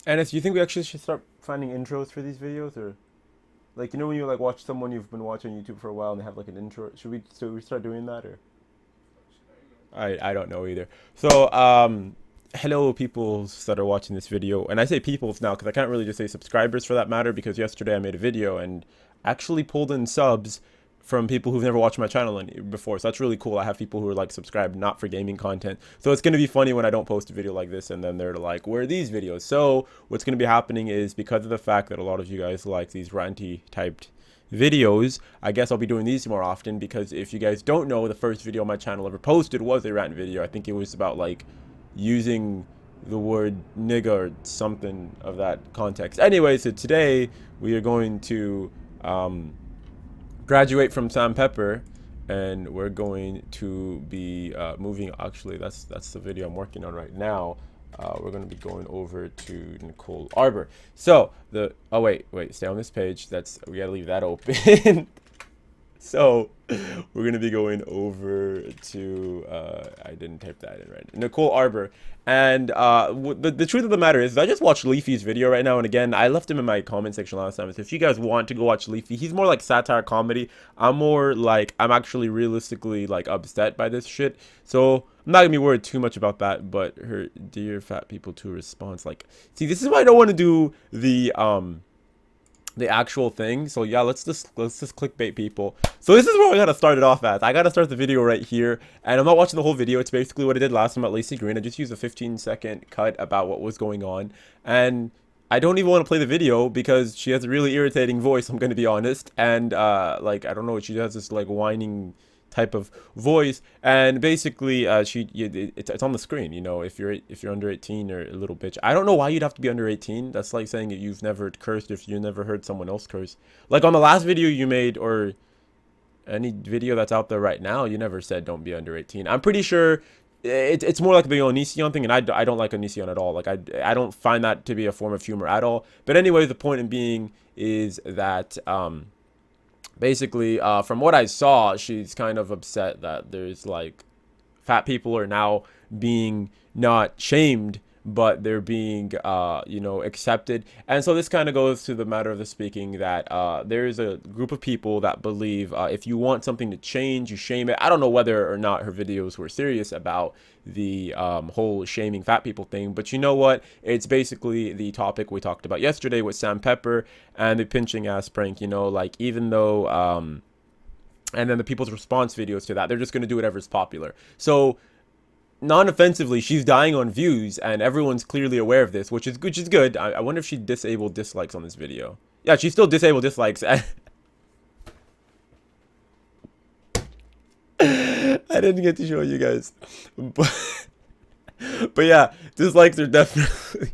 Ennis, do you think we actually should start finding intros for these videos, or like when you like watch someone you've been watching YouTube for a while and they have like an intro? Should we start doing that, or I don't know either. So hello peoples that are watching this video, and I say peoples now because I can't really just say subscribers for that matter, because yesterday I made a video and actually pulled in subs from people who've never watched my channel before. So that's really cool. I have people who are like subscribed not for gaming content. So it's going to be funny when I don't post a video like this and then they're like, where are these videos? So what's going to be happening is, because of the fact that a lot of you guys like these ranty typed videos, I guess I'll be doing these more often, because if you guys don't know, the first video on my channel ever posted was a rant video. I think it was about like using the word nigga or something of that context. Anyway, so today we are going to graduate from Sam Pepper, and we're going to be moving. Actually, that's the video I'm working on right now. We're going to be going over to Nicole Arbor. So oh wait, stay on this page. We gotta leave that open. So we're gonna be going over to I didn't type that in right, Nicole Arbor. And the truth of the matter is, I just watched Leafy's video right now, and again, I left him in my comment section last time. So if you guys want to go watch Leafy, he's more like satire comedy. I'm more like, I'm actually realistically like upset by this shit. So I'm not gonna be worried too much about that. But her dear fat people to response, like, see, this is why I don't want to do the actual thing. So yeah, let's just clickbait people. So this is where I gotta start it off at. I gotta start the video right here, and I'm not watching the whole video. It's basically what I did last time at Lacey Green. I just used a 15-second cut about what was going on, and I don't even want to play the video because she has a really irritating voice, I'm gonna be honest. And like, I don't know, she has this like whining type of voice, and basically it's on the screen. If you're under 18 or a little bitch. I don't know why you'd have to be under 18. That's like saying that you've never cursed if you never heard someone else curse. Like on the last video you made, or any video that's out there right now, you never said don't be under 18. I'm pretty sure it's more like the Onision thing, and I don't like Onision at all. Like, I don't find that to be a form of humor at all. But anyway, the point in being is that basically, from what I saw, she's kind of upset that there's like fat people are now being not shamed, but they're being accepted. And so this kind of goes to the matter of the speaking that there is a group of people that believe if you want something to change, you shame it. I don't know whether or not her videos were serious about the whole shaming fat people thing, but you know what, it's basically the topic we talked about yesterday with Sam Pepper and the pinching ass prank. Like, even though and then the people's response videos to that, they're just going to do whatever's popular. So non-offensively, she's dying on views, and everyone's clearly aware of this, which is good. I wonder if she disabled dislikes on this video. Yeah, she still disabled dislikes. I didn't get to show you guys, but yeah, dislikes are definitely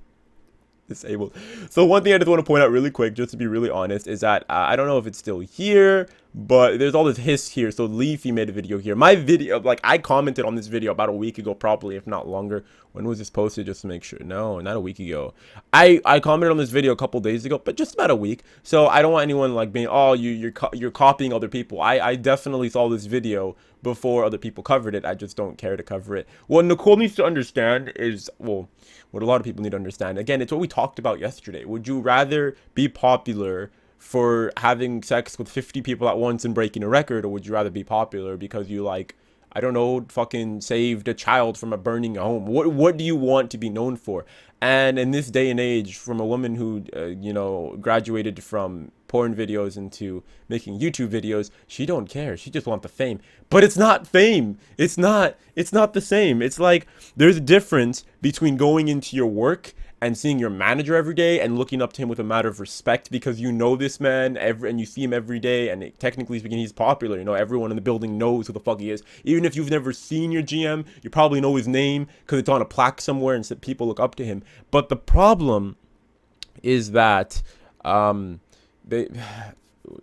disabled. So one thing I just want to point out really quick, just to be really honest, is that I don't know if it's still here, but there's all this hiss here. So Leafy made a video here. My video, like, I commented on this video about a week ago, probably, if not longer. When was this posted? Just to make sure. No, not a week ago. I commented on this video a couple days ago, but just about a week. So I don't want anyone like being, oh, you're copying other people. I definitely saw this video before other people covered it. I just don't care to cover it. What Nicole needs to understand is, well, what a lot of people need to understand, again, it's what we talked about yesterday. Would you rather be popular for having sex with 50 people at once and breaking a record, or would you rather be popular because you, like, I don't know, fucking saved a child from a burning home? What do you want to be known for? And in this day and age, from a woman who graduated from porn videos into making YouTube videos, she don't care. She just wants the fame. But it's not fame. It's not the same. It's like, there's a difference between going into your work and seeing your manager every day and looking up to him with a matter of respect because you know this man and you see him every day, and technically speaking, he's popular. Everyone in the building knows who the fuck he is. Even if you've never seen your GM, you probably know his name because it's on a plaque somewhere and people look up to him. But the problem is that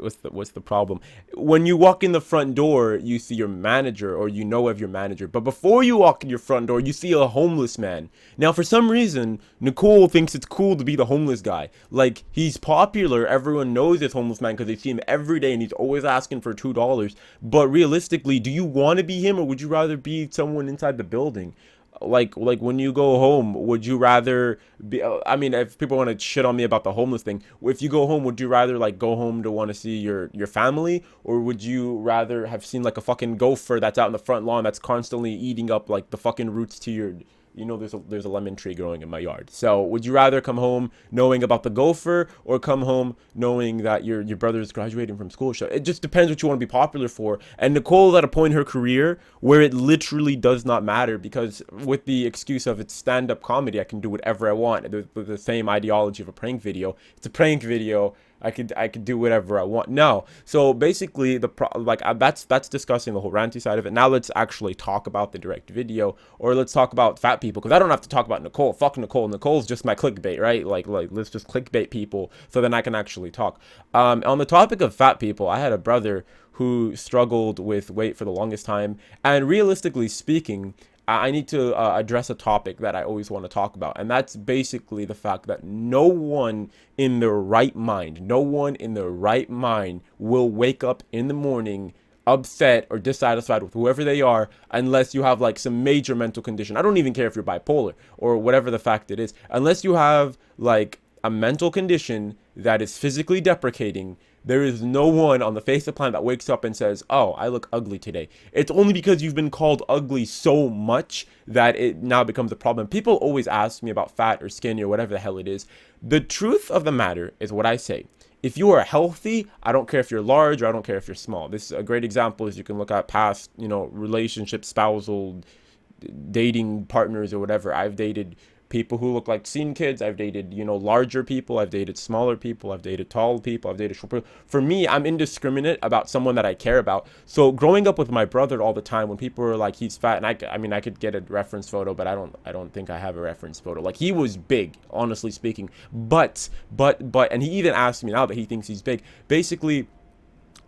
what's the problem? When you walk in the front door, you see your manager, or you know of your manager. But before you walk in your front door, you see a homeless man. Now, for some reason, Nicole thinks it's cool to be the homeless guy. Like, he's popular. Everyone knows this homeless man because they see him every day, and he's always asking for $2. But realistically, do you want to be him, or would you rather be someone inside the building? like when you go home, would you rather be, I mean, if people want to shit on me about the homeless thing, if you go home, would you rather like go home to want to see your family, or would you rather have seen like a fucking gopher that's out in the front lawn that's constantly eating up like the fucking roots to your, you know, there's a lemon tree growing in my yard. So would you rather come home knowing about the gopher, or come home knowing that your brother is graduating from school? So it just depends what you want to be popular for. And Nicole at a point in her career where it literally does not matter, because with the excuse of it's stand-up comedy, I can do whatever I want. The same ideology of a prank video. It's a prank video. I could do whatever I want. No. So basically that's discussing the whole ranty side of it. Now let's actually talk about the direct video, or let's talk about fat people, because I don't have to talk about Nicole. Fuck Nicole. Nicole's just my clickbait, right? Like let's just clickbait people so then I can actually talk. On the topic of fat people, I had a brother who struggled with weight for the longest time, and realistically speaking, I need to address a topic that I always want to talk about, and that's basically the fact that no one in their right mind, will wake up in the morning upset or dissatisfied with whoever they are, unless you have like some major mental condition. I don't even care if you're bipolar or whatever the fact it is, unless you have like a mental condition that is physically deprecating. There is no one on the face of the planet that wakes up and says, oh, I look ugly today. It's only because you've been called ugly so much that it now becomes a problem. People always ask me about fat or skinny or whatever the hell it is. The truth of the matter is what I say. If you are healthy, I don't care if you're large, or I don't care if you're small. This is a great example, is you can look at past, relationships, spousal, dating partners or whatever. I've dated people who look like scene kids. I've dated, larger people. I've dated smaller people. I've dated tall people. I've dated short people. For me, I'm indiscriminate about someone that I care about. So growing up with my brother all the time, when people were like, he's fat, and I could get a reference photo, but I don't think I have a reference photo. Like, he was big, honestly speaking. But, and he even asked me now that he thinks he's big. Basically,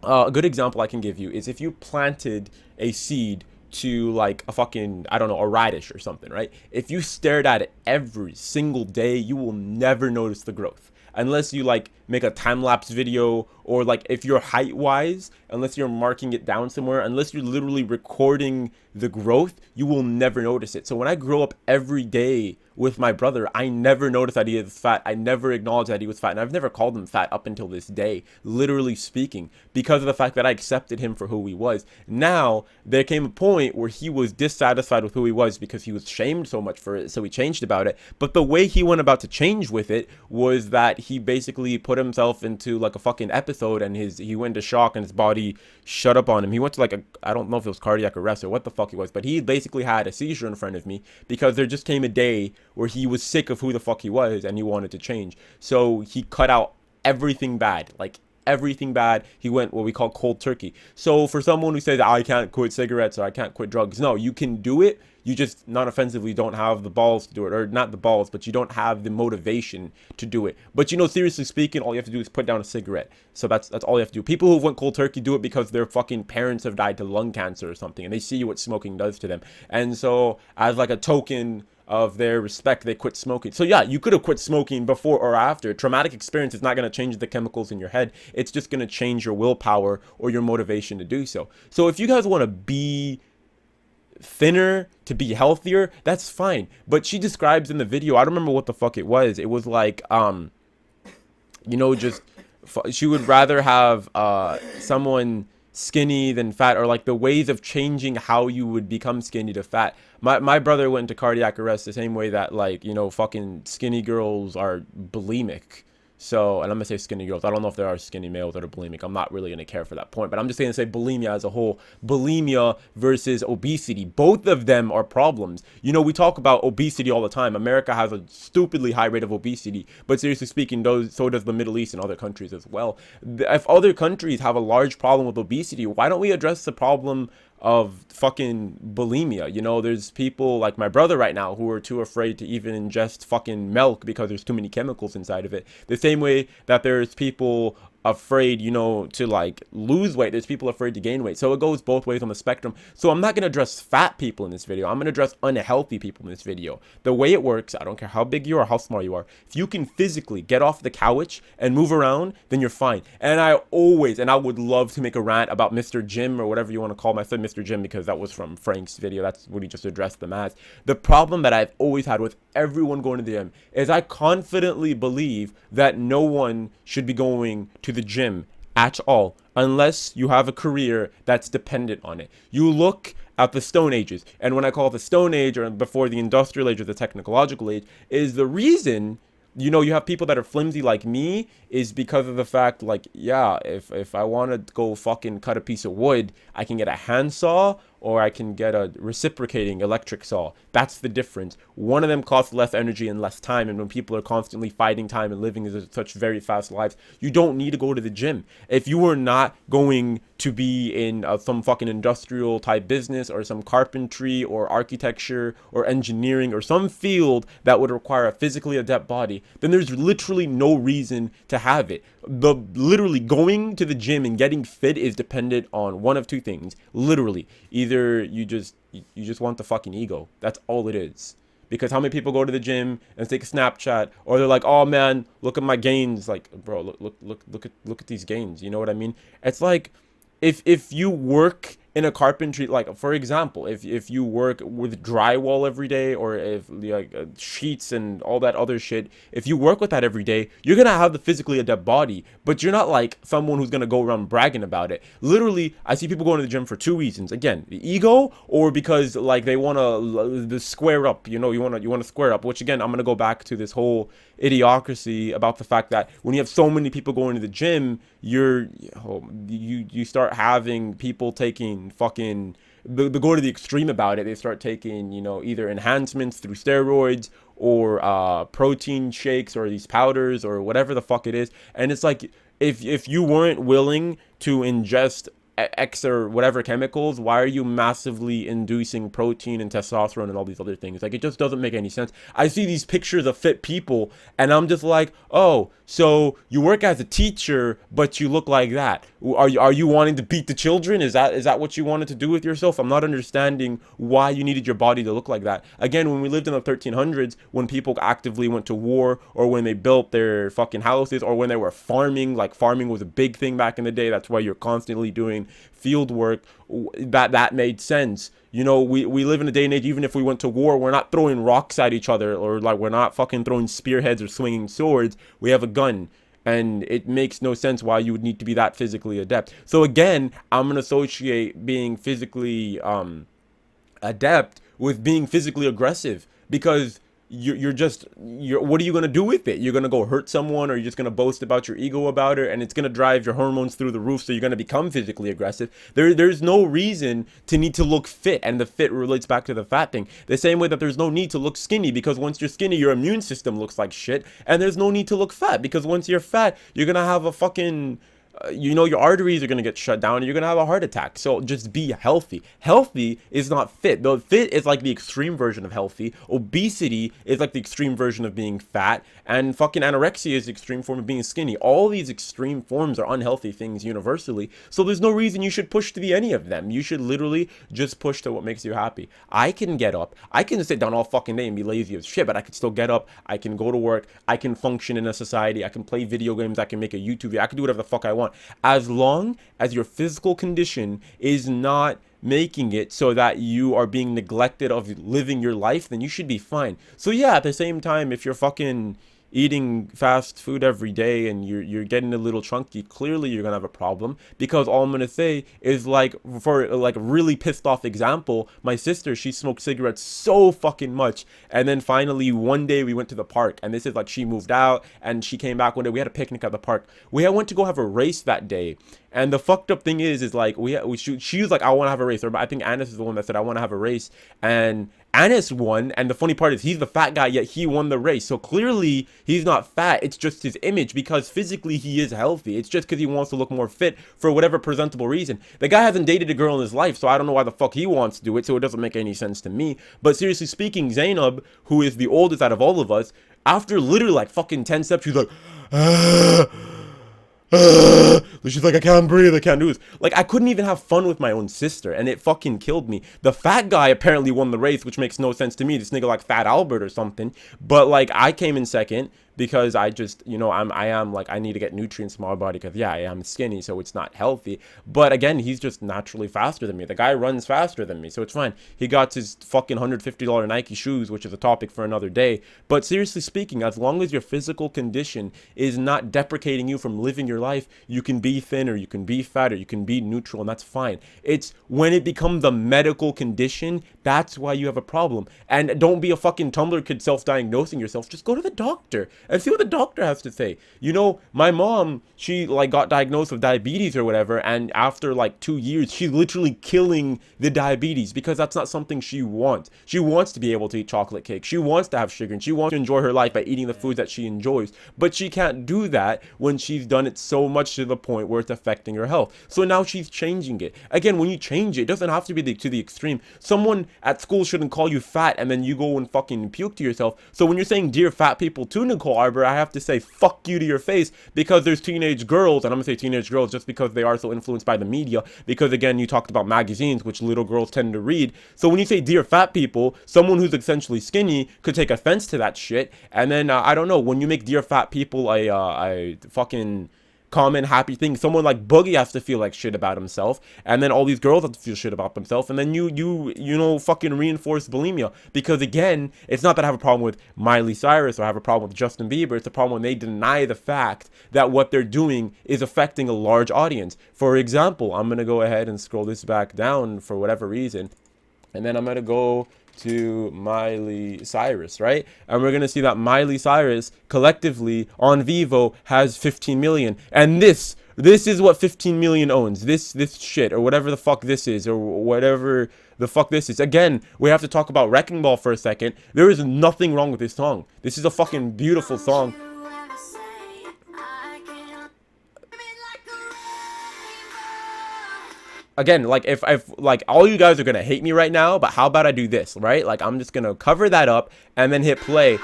a good example I can give you is if you planted a seed to like a fucking, I don't know, a radish or something, right? If you stared at it every single day, you will never notice the growth. Unless you like make a time-lapse video, or like if you're height-wise, unless you're marking it down somewhere, unless you're literally recording the growth, you will never notice it. So when I grow up every day with my brother, I never noticed that he is fat. I never acknowledged that he was fat, and I've never called him fat up until this day, literally speaking, because of the fact that I accepted him for who he was. Now, there came a point where he was dissatisfied with who he was because he was shamed so much for it, so he changed about it. But the way he went about to change with it was that he basically put himself into like a fucking episode, and he went into shock and his body shut up on him. He went to like I don't know if it was cardiac arrest or what the fuck it was, but he basically had a seizure in front of me because there just came a day where he was sick of who the fuck he was and he wanted to change. So he cut out everything bad, like everything bad. He went what we call cold turkey. So for someone who says I can't quit cigarettes or I can't quit drugs, no, you can do it. You just, not offensively, don't have the balls to do it, or not the balls, but you don't have the motivation to do it. But seriously speaking, all you have to do is put down a cigarette. So that's all you have to do. People who went cold turkey do it because their fucking parents have died to lung cancer or something, and they see what smoking does to them. And so as like a token of their respect, they quit smoking. So yeah, you could have quit smoking before or after. Traumatic experience is not going to change the chemicals in your head. It's just going to change your willpower or your motivation to do so. So if you guys want to be thinner, to be healthier, that's fine. But she describes in the video, I don't remember what the fuck it was. It was like, just she would rather have someone skinny than fat, or like the ways of changing how you would become skinny to fat. My brother went into cardiac arrest the same way that like, fucking skinny girls are bulimic. So, and I'm going to say skinny girls. I don't know if there are skinny males that are bulimic. I'm not really going to care for that point. But I'm just going to say bulimia as a whole. Bulimia versus obesity. Both of them are problems. We talk about obesity all the time. America has a stupidly high rate of obesity. But seriously speaking, so does the Middle East and other countries as well. If other countries have a large problem with obesity, why don't we address the problem of fucking bulimia? There's people like my brother right now who are too afraid to even ingest fucking milk because there's too many chemicals inside of it. The same way that there's people afraid, you know, to like lose weight. There's people afraid to gain weight. So it goes both ways on the spectrum. So I'm not going to address fat people in this video. I'm going to address unhealthy people in this video. The way it works, I don't care how big you are, how small you are. If you can physically get off the couch and move around, then you're fine. And I would love to make a rant about Mr. Jim or whatever you want to call him. I said Mr. Jim because that was from Frank's video. That's what he just addressed them as. The problem that I've always had with everyone going to the gym is I confidently believe that no one should be going to the gym at all unless you have a career that's dependent on it. You look at the Stone Ages, and when I call it the Stone Age or before the Industrial Age or the Technological Age, is the reason, you know, you have people that are flimsy like me is because of the fact, like, yeah, if I want to go fucking cut a piece of wood, I can get a handsaw or I can get a reciprocating electric saw. That's the difference. One of them costs less energy and less time, and when people are constantly fighting time and living such very fast lives, you don't need to go to the gym. If you are not going to be in some fucking industrial type business or some carpentry or architecture or engineering or some field that would require a physically adept body, then there's literally no reason to have it. The literally going to the gym and getting fit is dependent on one of two things. Literally, either you just want the fucking ego. That's all it is. Because how many people go to the gym and take a Snapchat, or they're like, "Oh man, look at my gains." Like, bro, look at these gains. You know what I mean? It's like if you work in a carpentry, like for example, if you work with drywall every day, or if like sheets and all that other shit, if you work with that every day, you're gonna have the physically adept body, but you're not like someone who's gonna go around bragging about it. Literally, I see people going to the gym for two reasons. Again, the ego, or because like they wanna the square up. You know, you wanna square up. Which again, I'm gonna go back to this whole idiocracy about the fact that when you have so many people going to the gym, you start having people taking fucking they go to the extreme about it. They start taking, you know, either enhancements through steroids or protein shakes or these powders or whatever the fuck it is. And it's like if you weren't willing to ingest X or whatever chemicals, why are you massively inducing protein and testosterone and all these other things? Like, it just doesn't make any sense. I see these pictures of fit people and I'm just like, oh, so you work as a teacher but you look like that. Are you wanting to beat the children? Is that what you wanted to do with yourself? I'm not understanding why you needed your body to look like that. Again, when we lived in the 1300s, when people actively went to war, or when they built their fucking houses, or when they were farming, like farming was a big thing back in the day. That's why you're constantly doing field work. That made sense. You know, we live in a day and age, even if we went to war, we're not throwing rocks at each other, or like we're not fucking throwing spearheads or swinging swords. We have a gun. And it makes no sense why you would need to be that physically adept. So again, I'm going to associate being physically adept with being physically aggressive, because you're what are you going to do with it? You're going to go hurt someone, or you're just going to boast about your ego about it, and it's going to drive your hormones through the roof, so you're going to become physically aggressive. There's no reason to need to look fit, and the fit relates back to the fat thing. The same way that there's no need to look skinny, because once you're skinny, your immune system looks like shit, and there's no need to look fat, because once you're fat, you're going to have a fucking you know, your arteries are going to get shut down and you're going to have a heart attack. So just be healthy. Healthy is not fit. Though fit is like the extreme version of healthy. Obesity is like the extreme version of being fat. And fucking anorexia is the extreme form of being skinny. All these extreme forms are unhealthy things universally. So there's no reason you should push to be any of them. You should literally just push to what makes you happy. I can get up. I can sit down all fucking day and be lazy as shit, but I can still get up. I can go to work. I can function in a society. I can play video games. I can make a YouTube video. I can do whatever the fuck I want. As long as your physical condition is not making it so that you are being neglected of living your life, then you should be fine. So yeah, at the same time, if you're fucking eating fast food every day and you're getting a little chunky, clearly you're gonna have a problem. Because all I'm gonna say is, like, for like a really pissed off example, my sister, she smoked cigarettes so fucking much, and then finally one day we went to the park, and this is like, she moved out and she came back one day. We had a picnic at the park. We went to go have a race that day. And the fucked up thing is like, she was like, I want to have a race. Or I think Anis is the one that said, I want to have a race. And Anis won. And the funny part is, he's the fat guy, yet he won the race. So clearly he's not fat. It's just his image, because physically he is healthy. It's just because he wants to look more fit for whatever presentable reason. The guy hasn't dated a girl in his life, so I don't know why the fuck he wants to do it. So it doesn't make any sense to me. But seriously speaking, Zainab, who is the oldest out of all of us, after literally like fucking 10 steps, she's like, She's like, I can't breathe, I can't do this. Like, I couldn't even have fun with my own sister, and it fucking killed me. The fat guy apparently won the race, which makes no sense to me. This nigga like Fat Albert or something. But like, I came in second because I just, you know, I am like, I need to get nutrients in my body because, yeah, I am skinny, so it's not healthy. But again, he's just naturally faster than me. The guy runs faster than me, so it's fine. He got his fucking $150 Nike shoes, which is a topic for another day. But seriously speaking, as long as your physical condition is not deprecating you from living your life, you can be thin or you can be fat or you can be neutral, and that's fine. It's when it becomes a medical condition, that's why you have a problem. And don't be a fucking Tumblr kid self-diagnosing yourself. Just go to the doctor and see what the doctor has to say. You know, my mom, she like got diagnosed with diabetes or whatever, and after like 2 years, she's literally killing the diabetes because that's not something she wants. She wants to be able to eat chocolate cake. She wants to have sugar, and she wants to enjoy her life by eating the foods that she enjoys. But she can't do that when she's done it so much to the point where it's affecting her health. So now she's changing it. Again, when you change it, it doesn't have to be to the extreme. Someone at school shouldn't call you fat and then you go and fucking puke to yourself. So when you're saying dear fat people to Nicole Arbor, I have to say fuck you to your face because there's teenage girls, and I'm gonna say teenage girls just because they are so influenced by the media, because again, you talked about magazines, which little girls tend to read. So when you say dear fat people, someone who's essentially skinny could take offense to that shit. And then I don't know, when you make dear fat people a fucking common happy thing, someone like Boogie has to feel like shit about himself, and then all these girls have to feel shit about themselves, and then you know, fucking reinforce bulimia. Because again, it's not that I have a problem with Miley Cyrus or I have a problem with Justin Bieber. It's a problem when they deny the fact that what they're doing is affecting a large audience. For example, I'm gonna go ahead and scroll this back down for whatever reason, and then I'm gonna go to Miley Cyrus, right? And we're gonna see that Miley Cyrus collectively on Vivo has 15 million, and this is what 15 million owns. This shit, or whatever the fuck this is, or whatever the fuck this is. Again, we have to talk about Wrecking Ball for a second. There is nothing wrong with this song. This is a fucking beautiful song. Again, like if like all you guys are gonna hate me right now, but how about I do this, right? Like I'm just gonna cover that up and then hit play.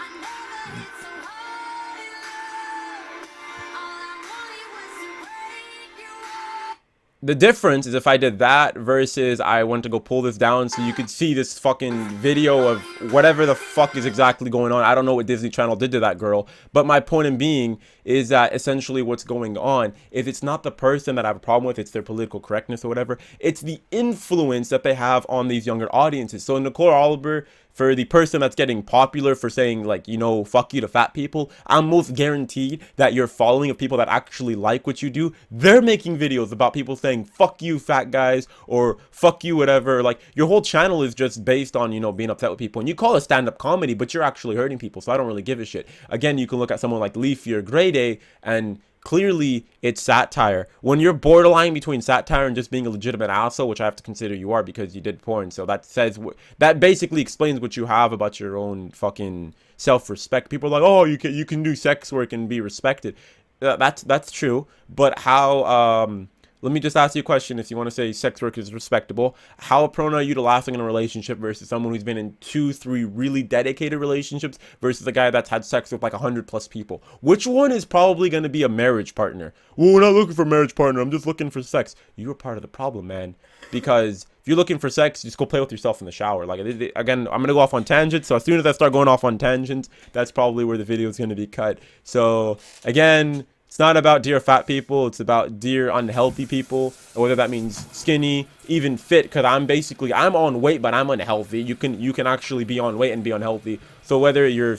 The difference is if I did that versus I went to go pull this down so you could see this fucking video of whatever the fuck is exactly going on. I don't know what Disney Channel did to that girl, but my point in being is that essentially what's going on is it's not the person that I have a problem with, it's their political correctness or whatever. It's the influence that they have on these younger audiences. So Nicole Arbor, for the person that's getting popular for saying, like, you know, fuck you to fat people, I'm most guaranteed that your following of people that actually like what you do, they're making videos about people saying fuck you fat guys or fuck you whatever. Like, your whole channel is just based on, you know, being upset with people, and you call it stand-up comedy, but you're actually hurting people, so I don't really give a shit. Again, you can look at someone like Leafy or Grey Day, and clearly it's satire. When you're borderline between satire and just being a legitimate asshole, which I have to consider you are because you did porn, so that says that basically explains what you have about your own fucking self-respect. People are like, oh, you can do sex work and be respected. That's true, but how let me just ask you a question. If you want to say sex work is respectable, how prone are you to lasting in a relationship versus someone who's been in 2-3 really dedicated relationships versus a guy that's had sex with like 100+ people? Which one is probably going to be a marriage partner? Well, we're not looking for a marriage partner. I'm just looking for sex. You're part of the problem, man. Because if you're looking for sex, just go play with yourself in the shower. Like, again, I'm going to go off on tangents. So as soon as I start going off on tangents, that's probably where the video is going to be cut. So again, it's not about dear fat people, it's about dear unhealthy people, whether that means skinny, even fit, because I'm on weight, but I'm unhealthy. You can actually be on weight and be unhealthy. So whether you're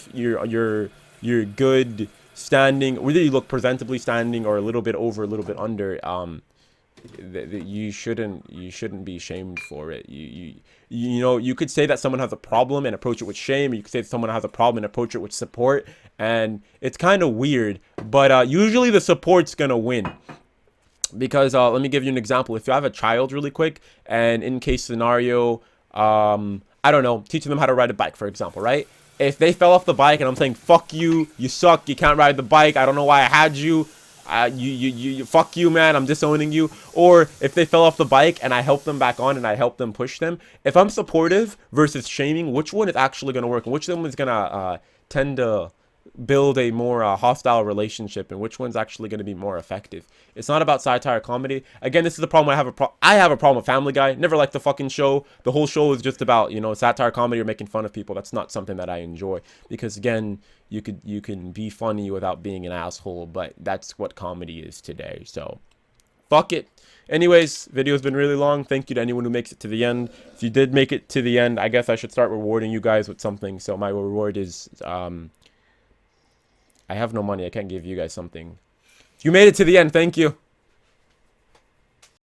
good standing, whether you look presentably standing or a little bit over, a little bit under, you shouldn't be shamed for it. You know, you could say that someone has a problem and approach it with shame, or you could say that someone has a problem and approach it with support, and it's kind of weird, but usually the support's gonna win. Because let me give you an example. If you have a child really quick, and in case scenario, I don't know, teaching them how to ride a bike, for example, right? If they fell off the bike and I'm saying fuck you, you suck, you can't ride the bike, I don't know why I had you, you fuck you, man, I'm disowning you. Or if they fell off the bike and I help them back on and I help them push them, if I'm supportive versus shaming, which one is actually going to work, and which one is going to tend to build a more hostile relationship, and which one's actually going to be more effective. It's not about satire comedy. Again, this is the problem. I have a problem with Family Guy. Never liked the fucking show. The whole show is just about, you know, satire comedy or making fun of people. That's not something that I enjoy, because again, you can be funny without being an asshole, but that's what comedy is today. So fuck it. Anyways, video's been really long. Thank you to anyone who makes it to the end. If you did make it to the end, I guess I should start rewarding you guys with something. So my reward is I have no money. I can't give you guys something. If you made it to the end, thank you.